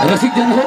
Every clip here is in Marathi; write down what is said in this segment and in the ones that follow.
रसिक जन हो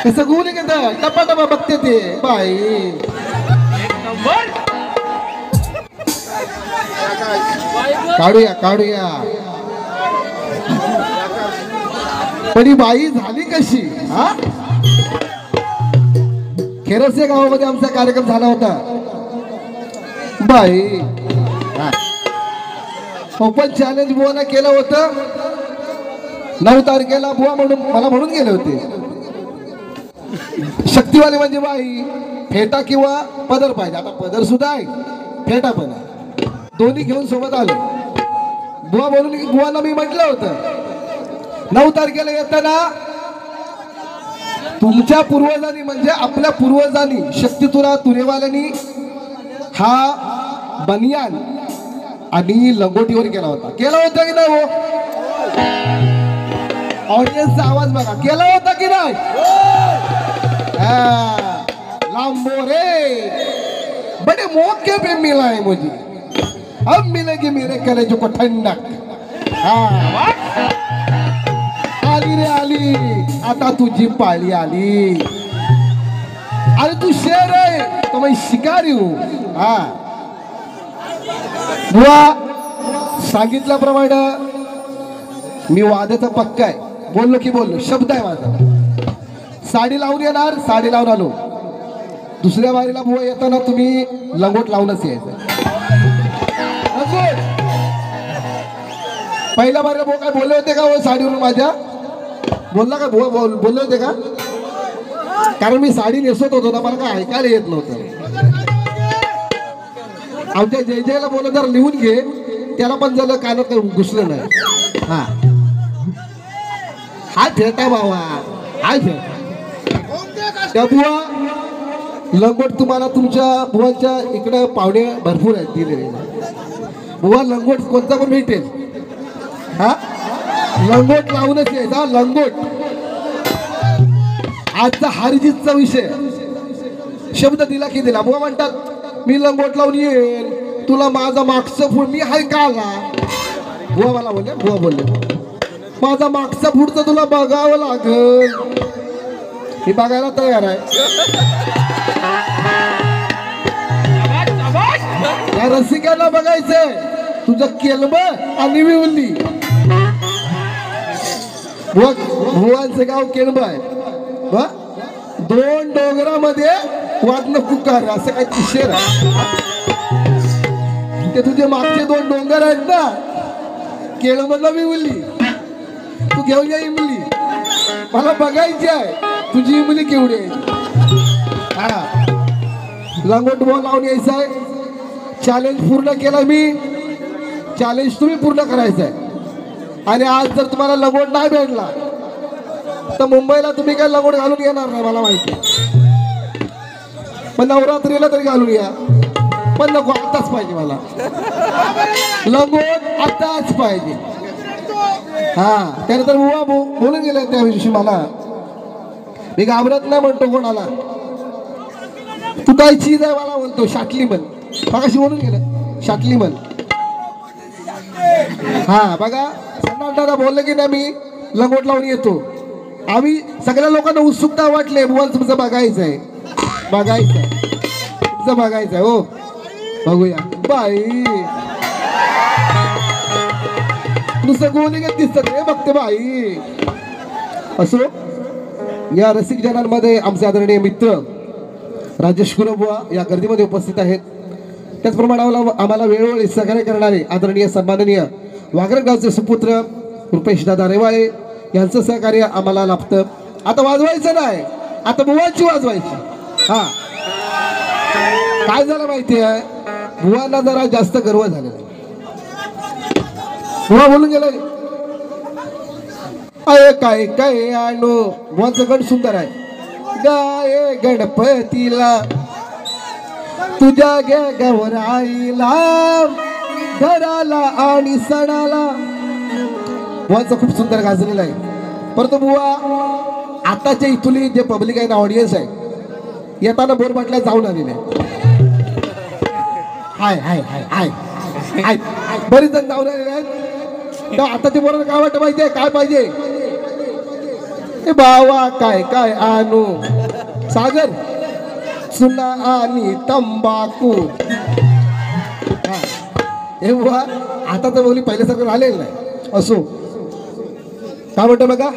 कसं गुन्हे का टप्पा टप्पा बघते ते बाई काढूया काढूया पण ही बाई झाली कशी हा खेरसे गावामध्ये आमचा कार्यक्रम झाला होता बाई ओपन चॅलेंज बुवाना केलं होतं 9 तारखेला बुवा म्हणून मला म्हणून गेले होते शक्तिवाले म्हणजे बाई फेटा किंवा पदर पाहिजे आता पदर सुद्धा आहे फेटा पण आहे दोन्ही घेऊन सोबत आलो बुवा बोलून बुवांना मी म्हटलं होतं 9 तारखेला येताना तुमच्या पूर्वजांनी म्हणजे आपल्या पूर्वजांनी शक्तितुरा तुरेवाल्यांनी हा बनियान आणि लंगोटीवर केला होता की नाही हो ऑडियन्सचा आवाज बघा केला होता की नाही लांबो रे बड़े मौके पे मिला है मुझे अब मिलेगी मेरे कलेजों को ठंडक आली रे आली आता तुझी पाळी आली अरे तू शेर आहे तो मैं शिकारी हूं हा बुवा सांगितल्याप्रमाणे मी वाद्याचा पक्का आहे बोललो की बोललो शब्द आहे माझा साडी लावून येणार साडी लावून आलो दुसऱ्या बारीला बुवा येताना तुम्ही लंगोट लावूनच यायचं पहिल्या बारीला बुवा काय बोलले होते का हो साडीवरून माझ्या बोलला का बुवा बोलले होते का कारण मी साडी नेसत होतो ना मला काय ऐकायला येत नव्हतं आमच्या जय जयला बोलत जर लिहून घे त्याला पण झालं कानात घुसलं नाही हा हा फेटा बाबा हा फेटा त्या बुवा लंगोट तुम्हाला तुमच्या बुवांच्या इकडे पाहुणे भरपूर आहेत दिलेले बुवा लंगोट कोणता पण भेटेल हा लंगोट लावूनच यायचा लंगोट. आजचा हारजीतचा विषय. शब्द दिला की दिला. बुवा म्हणतात मी लंगोट लावून येईल तुला माझा मागचं फूड मी हाय का आला. बुवा मला बोलले बुवा बोलले माझा मागचा फूडचं तुला बघावं लागल. मी बघायला तयार आहे. या रसिकांना बघायचंय तुझं केलब आणि विवली. भुवांचं गाव केलब आहे. 2 डोंगरामध्ये वाटणं कुकार असं काही शेर आहे. ते तुझे मागचे 2 डोंगर आहेत ना केळमधला विवली तू घेऊन या इमली. मला बघायची आहे तुझी इमली केवढी आहे. हा लंगोट बॉल लावून यायचं आहे. चॅलेंज पूर्ण केला मी. चॅलेंज तुम्ही पूर्ण करायचं आहे. आणि आज जर तुम्हाला लंगोट नाही भेटला तर मुंबईला तुम्ही काय लंगोट घालून येणार नाही मला माहिती. पण नवरात्रीला तरी घालून या. पण नको आताच पाहिजे मला लंगोट आताच पाहिजे. हा त्यानंतर बुवा बोलून गेले त्या दिवशी मला. मी घाबरत नाही म्हणतो कोणाला. तू काय चीज आहे मला म्हणतो शाटली म्हण. बघाशी बोलून गेलं शाटली म्हण. हा बघा सन्नाटा बोलले की नाही मी लंगोट लावून येतो. आम्ही सगळ्या लोकांना उत्सुकता वाटले बुवा तुमचं बघायचं आहे बघायचं आहे तुमचं बघायचं आहे. हो बघूया बाई नुसतं गोलीगत दिसत रे बघते बाई. असो या रसिक जनांमध्ये आमचे आदरणीय मित्र राजेश कुलबुवा या गर्दीमध्ये उपस्थित आहेत. त्याचप्रमाणे आम्हाला वेळोवेळी सहकार्य करणारे आदरणीय सन्माननीय वाघरट गावचे सुपुत्र रुपेश दादा रेवाळे यांचं सहकार्य आम्हाला लाभतं. आता वाजवायचं नाही आता बुवांची वाजवायची. हा काय झालं माहिती आहे बुवांना जरा जास्त गर्व झालेला आहे. बुवा बोलून गेलाय अय काय काय आणू. बुवांचं गण सुंदर आहे. गाय गणपतीला तुझ्या गौराईला घराला आणि सणाला. बुवांचं खूप सुंदर गाजलेलं आहे. परंतु बुवा आताच्या इथुली जे पब्लिक आहे ना ऑडियन्स आहे येताना बोर बाटल्या जाऊन आलेले हाय हाय हाय हाय हाय बरेच जण जाऊन आलेले आहेत. तर आता ते बोलायला काय वाटतं माहितीये काय पाहिजे ए बावा काय काय आणू सागर चुना आणि तंबाखू. हे बुवा आता तर बोली पहिल्यासारखं राहिलेलं नाही. असो काय म्हणतो बघा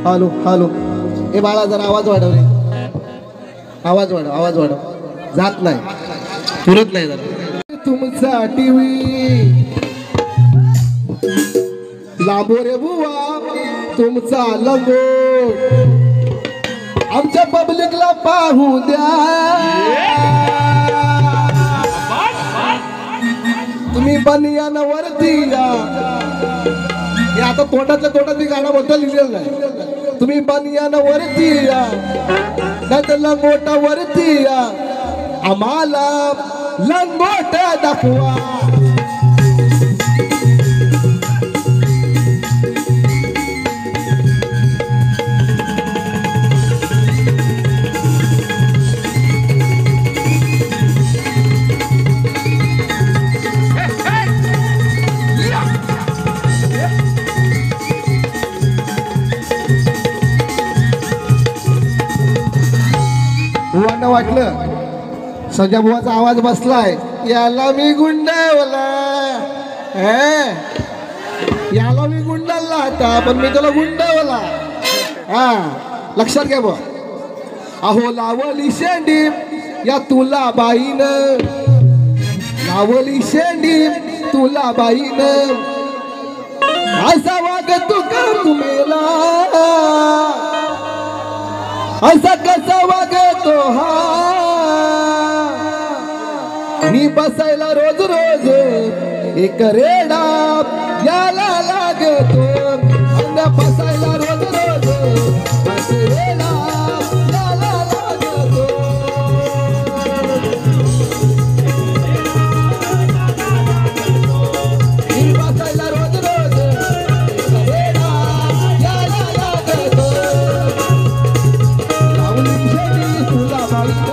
हॅलो हॅलो ए बाळा जरा आवाज वाढव रे. आवाज वाढव जात नाही पुरत नाही जरा. तुमचा टीव्ही लांबो रे बुवा तुमचा लंगोट आमच्या पब्लिकला पाहू द्या. तुम्ही बनियान वरती या. हे आता तोंडातल्या तोंडात मी गाणं बोलता लिहिलेलं नाही. तुम्ही बनियान वरती या नाही तर लंगोटा वरती या, आम्हाला लंगोट दाखवा. बुवांना वाटलं सजा बुवाचा आवाज बसलाय, याला मी गुंडावला, याला मी गुंडाला आता, पण मी तुला गुंडावला. लक्षात घ्या बुवा. अहो लावली शेंडी या तुला बाईन, लावली शेंडी तुला बाईन, असा वाग तू का तुम्हाला, असा कसा वागतो हा. मी बसायला रोज रोज एक रेडा याला लागतो, बसायला रोज रोज एक रेडा याला लागतो. मी बसायला रोज रोज एक रेडा याला लागतो. तुला बाईन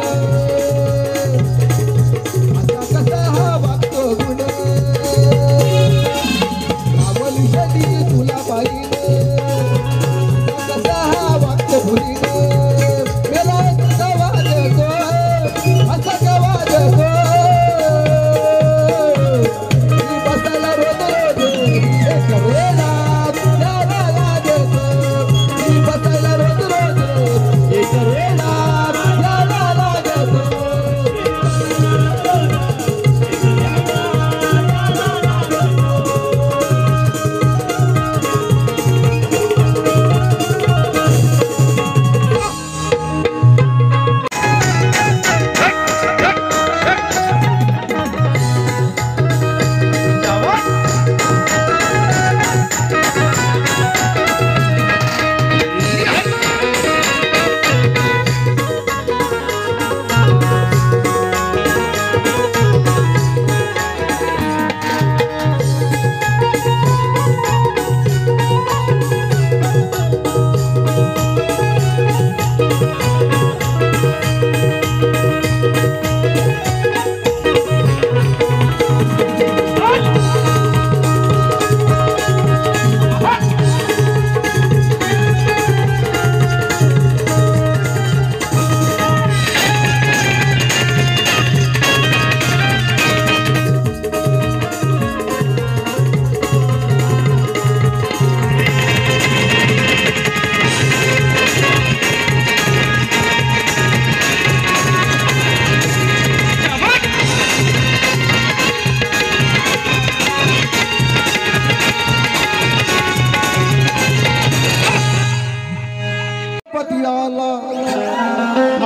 असा कसा हा वागतो गुण, लावली शेंडी तुला बाईन असा कसा हा वागतो भुलीन. मेला कसा वाजतो असा का वाजतो, मी बसायला रोज रोज एक वेळा याला लागतो. मी बसायला रोज रोज एक वेळा याला लागतो.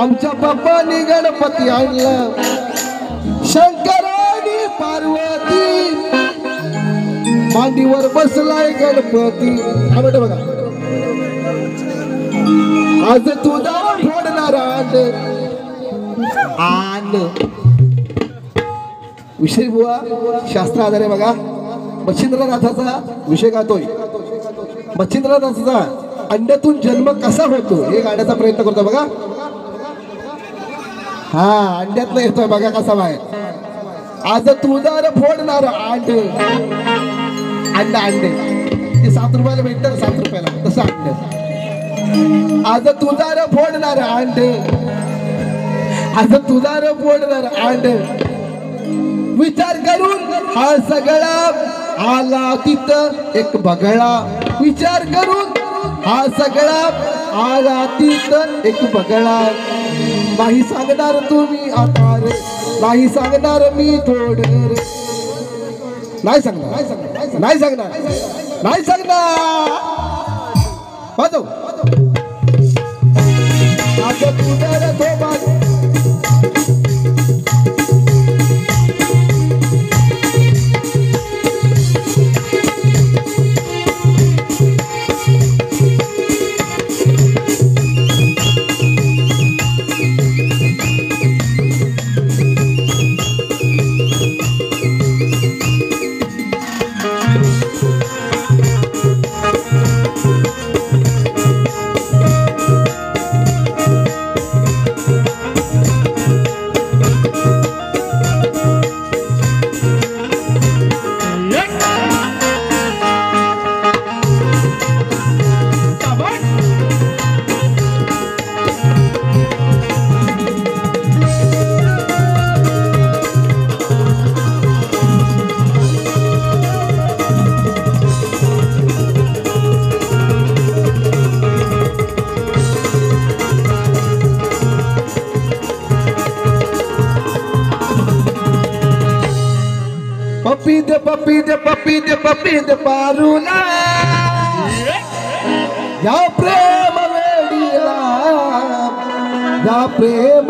आमच्या बाप्पानी गणपती आणला, शंकरानी पार्वती मांडीवर बसलाय गणपती. बघा आज तुझा फोडणार आण विषय बुवा शास्त्र आधारे बघा. मच्छिंद्रनाथाचा विषय गातोय. मच्छिंद्रनाथाचा अंड्यातून जन्म कसा होतो हे गाण्याचा प्रयत्न करतो बघा. हा अंड्यातलं येतोय बघा कसा बाहेर. आज तुझा फोडणार अंड, अंड अंडे ते 7 रुपयाला भेटतं, 7 रुपयाला तसं अंड. आज तुझा फोडणार अंड, आज तुझा फोडणार अंड. विचार करून हा सगळा आला तिथं एक बगळा. विचार करून हा सगळा आला तिथं एक बगळा. नाही सांगणार तुम्ही आता रे, नाही सांगणार मी थोडं रे. नाही सांगणार, नाही सांगणार, नाही सांगणार, नाही सांगणार. वाजव आता तुझ्या रे थोबाड. पप्पी दे पारूला या प्रेम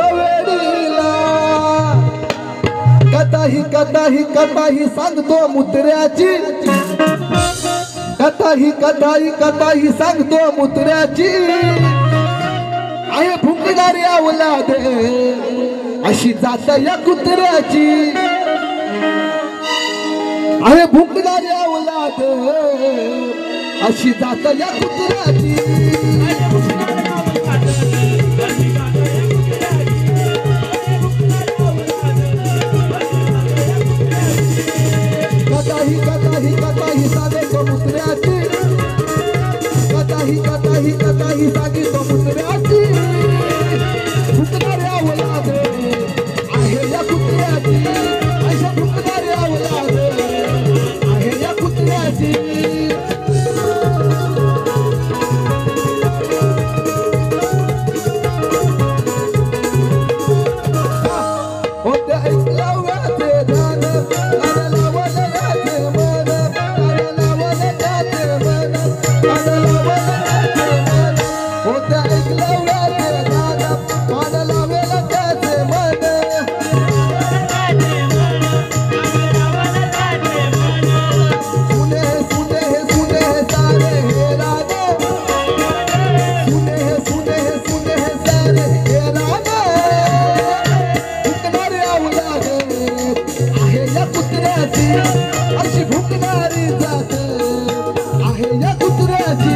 वेडीला कथाही सांगतो मुत्र्याची कथाही सांगतो मुत्र्याची आहे फुंकणारी अवलाद अशी जात या कुत्र्याची आहे भुंकणारी अवलाद अशी जात या कुत्र्याची कथाही सांगतो मुत्र्याची कथाही सांगतो मुत्र्याची भुंकणारी अवलाद आहे या कुत्र्याची अशा भुंकणारी अवलाद आहे या कुत्र्याची अशी भुंकणारी जात आहे या कुत्र्याची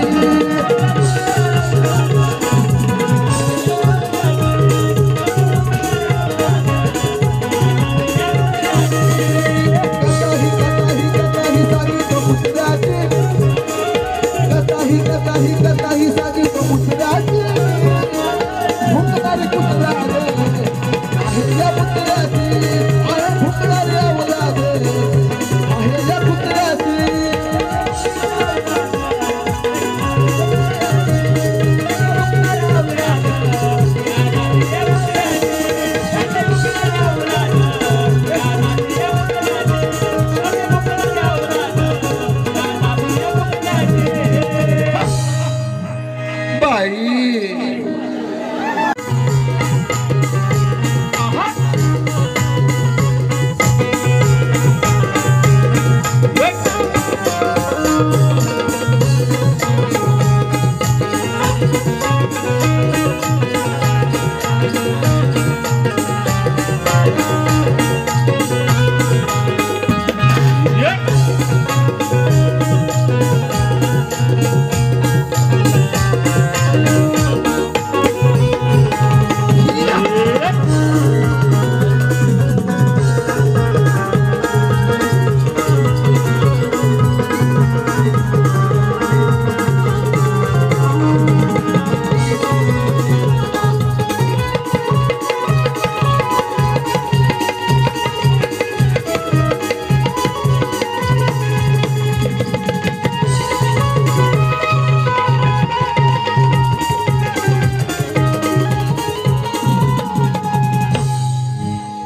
कथाही सांगितो मुत्र्याची भुंकणारी कुत्रा आहे या कुत्र्याची आहे भुंकणारी अवलाद आहे या कुत्र्याची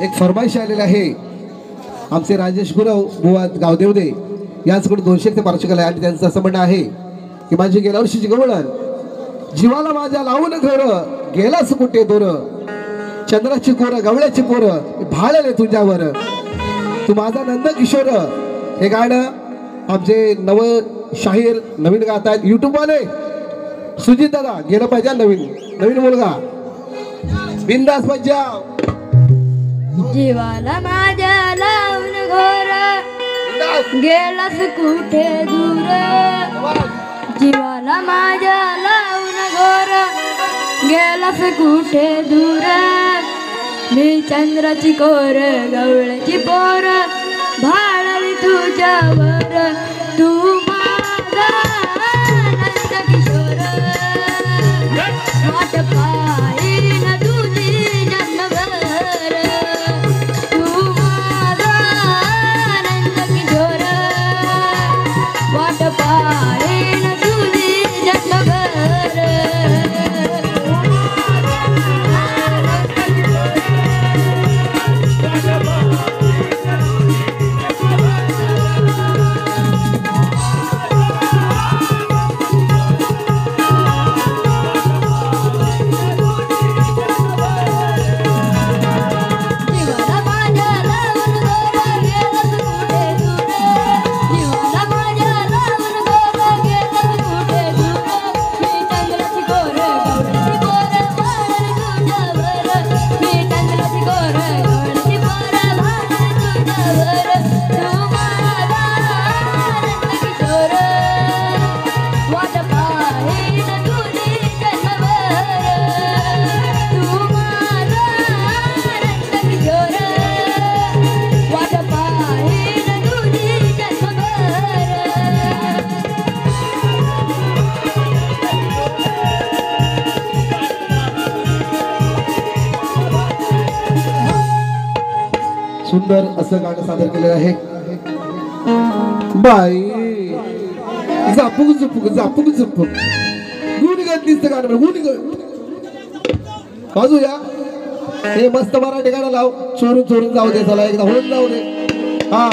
एक फरमाईश आलेला आहे आमचे राजेश गुरव बुवा गावदेवदे यांच्याकडून 200 ते 500 कला आणि त्यांचं असं म्हणणं आहे की माझी गेल्या वर्षीची गवळण जीवाला माझ्या लावून घर गेलाच कुठे दोर चंद्राची कोर गवळ्याची पोर भाळले तुझ्यावर तू माझा नंद किशोर हे गाणं आमचे नव शाहीर नवीन गातात युट्यूब वाले सुजित दादा गेलं पाहिजे नवीन मुलगा बिंदास पंजाब जीवाला माझ्या लावून घोर गेलास कुठे दूर जीवाला माझ्या लावून घोर गेलास कुठे दूर मी चंद्राची कोर गवळ्याची पोर भाळली तुझ्यावर तू माझा नंद किशोर वाट पाहिन तुझी जन्मभर तू माझा नंद किशोर वाट पाहिन तुझी जन्मभर सुंदर असं गाणं सादर केलेलं आहे. बाई झापूक झुपूक झापूक झुपूक गुण घातलीच गाणं गुण बाजूया. हे मस्त मराठी गाणं लाव. चोरून चोरून जाऊ दे. चला एकदा होऊन जाऊ दे. हा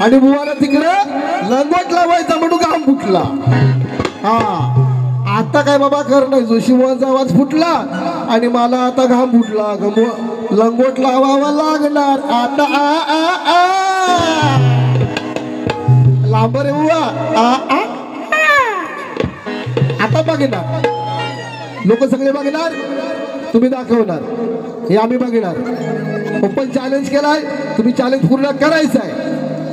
आणि बुवाला तिकडं लंगोट लावायचा म्हणून घाम फुटला. हा आता काय बाबा कर नाही. जोशी बुवांचा आवाज फुटला आणि मला आता घाम फुटला. लंगोट लावावा लागणार आता. लांब रे बुवा. आता बघणार लोक सगळे बघणार. तुम्ही दाखवणार. हे आम्ही बघणार. ओपन चॅलेंज केलाय. तुम्ही चॅलेंज पूर्ण करायचं आहे.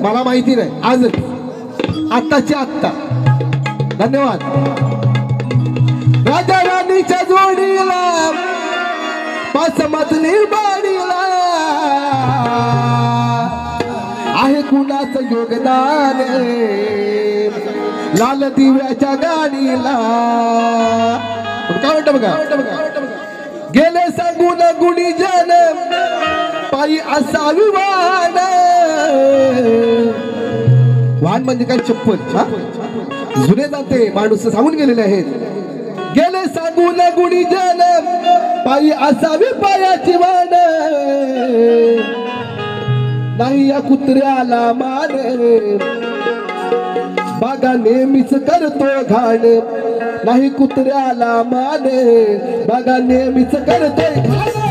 मला माहिती नाही आजच आत्ताच्या आत्ता. धन्यवाद. राजा राणीच्या जोडीला पासमतली बाडीला आहे कुणाचं योगदान. लाल दिव्याच्या गाडीला काय वाटतं बघा. गेले सांगून गुणी जन पायी असावी वाण. वाहन म्हणजे काय चप्पल. जुने जाते माणूस सांगून गेलेले आहेत. गेले सांगून गुणी जन पायी असावी पायाची वाण. नाही या कुत्र्याला मान. बागा नेहमीच करतो घाण. नाही कुत्र्याला मान. बागा नेहमीच करतोय घाण.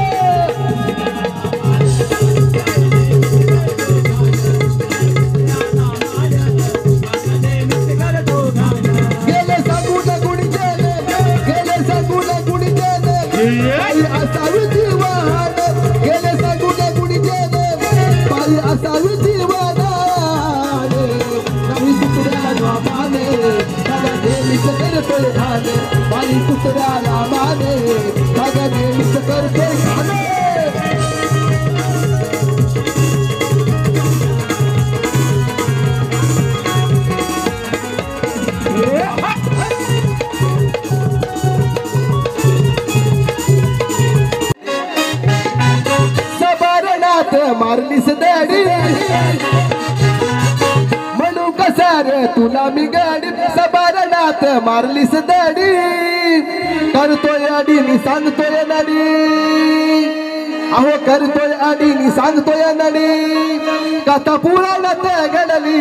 असावी जीवन. गेले सांगून गुणी जन पायी असावी जीवन. नाही कुत्र्याला माने. बागा नेहमीच करतोय घाण. बाई कुत्र्याला माने. बागा नेहमीच करतोय घाण. मारलीस दाडी म्हणू कसा रे तुला मी गाडी. सबारणात मारलीस दाडी. करतोय अडीनी सांगतोय नडी. अहो करतोय अडीनी सांगतोय नडी. कथा पुराणात घडली.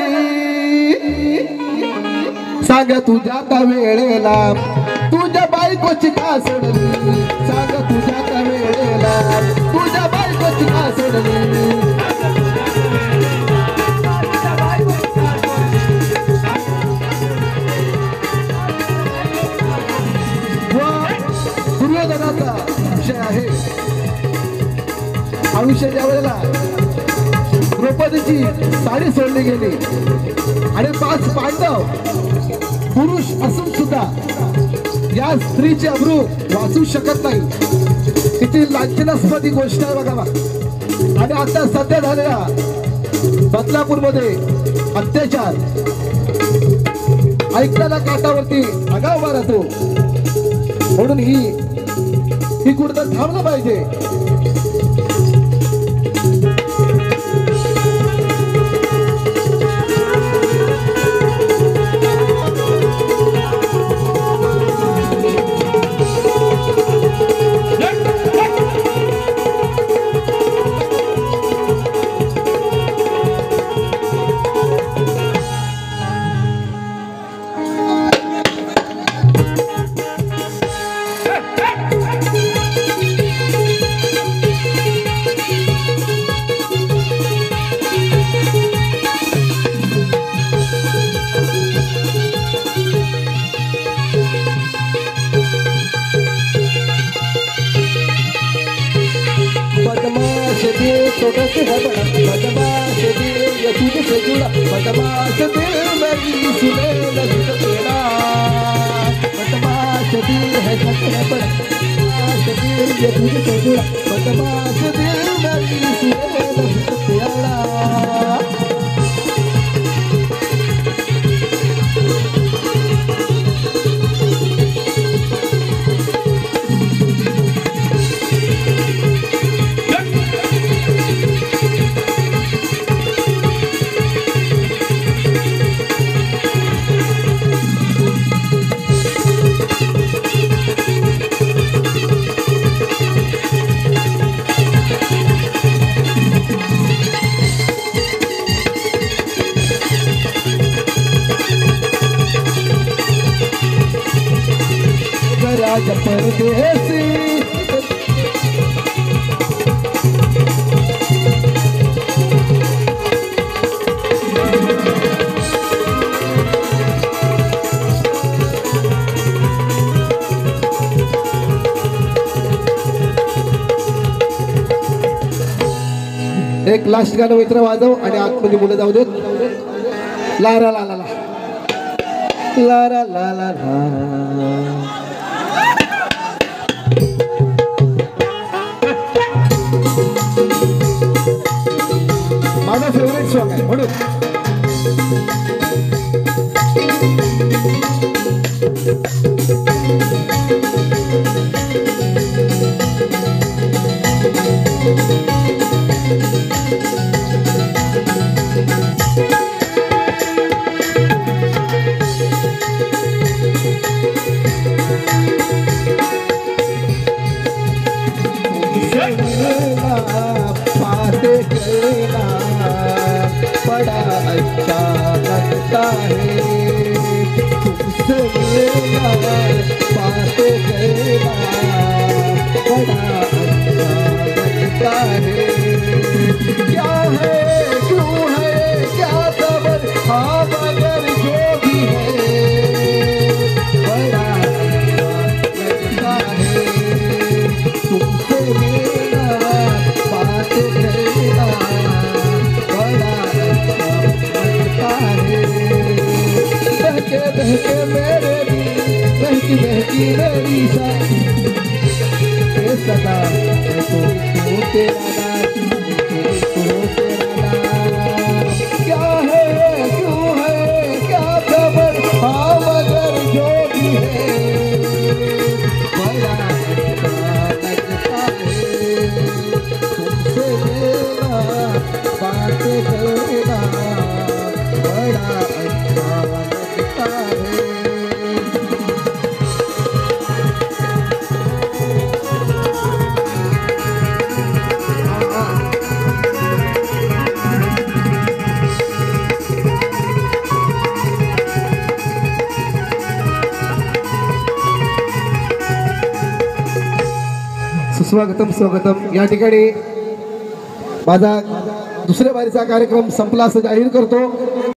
सांग तुझ्या त्या वेळेला तुझ्या बायकोची का सोडली. सांग तुझ्या त्या वेळेला तुझ्या बायकोची का सोडली. कन्याची साडी सोडली गेली आणि 5 पांडव पुरुष असून सुद्धा या स्त्रीचे अब्रू वाचू शकत नाही. किती लांछनास्पद ही गोष्ट आहे बघा. आणि आता सध्या झालेल्या बदलापूरमध्ये अत्याचार ऐकताना काटावरती आगाव राहतो. म्हणून ही कुठं थांबलं पाहिजे. बदमाश दिल ये तुझसे जुड़ा, बदमाश दिल मेरी सुने लगी तो तेरा. बदमाश दिल है सच है बड़ा, बदमाश दिल ये तुझसे जुड़ा, बदमाश दिल मेरी सुने लगी तो तेरा. राजा परदेसी एक लास्ट गाणं मित्र वाजव आणि आतमध्ये मुलं जाऊ देत. लारा ला ला ला लारा ला ला ला. माझा फेवरेट सॉन्ग आहे म्हणून. पाते करना बड़ा अच्छा लगता है, तुमसे मिलना बातें करना बड़ा अच्छा लगता है. क्या है क्यों है क्या खबर, हाँ मगर जो भी है बड़ा अच्छा लगता है. तुमसे मिलना बातें करना बड़ा अच्छा लगता है. बहके बहके मेरे दिल, बहकी बहकी मेरी शान, ये सदा तो तेरा नाम, तो तेरा नाम. क्या है क्यों है क्या खबर, हाँ मगर जो भी है बड़ा अच्छा लगता है. तुमसे मेरा बातें करना बड़ा अच्छा लगता है. सुस्वागतम स्वागतम. या ठिकाणी माझा दुसऱ्या बारीचा कार्यक्रम संपला असं जाहीर करतो.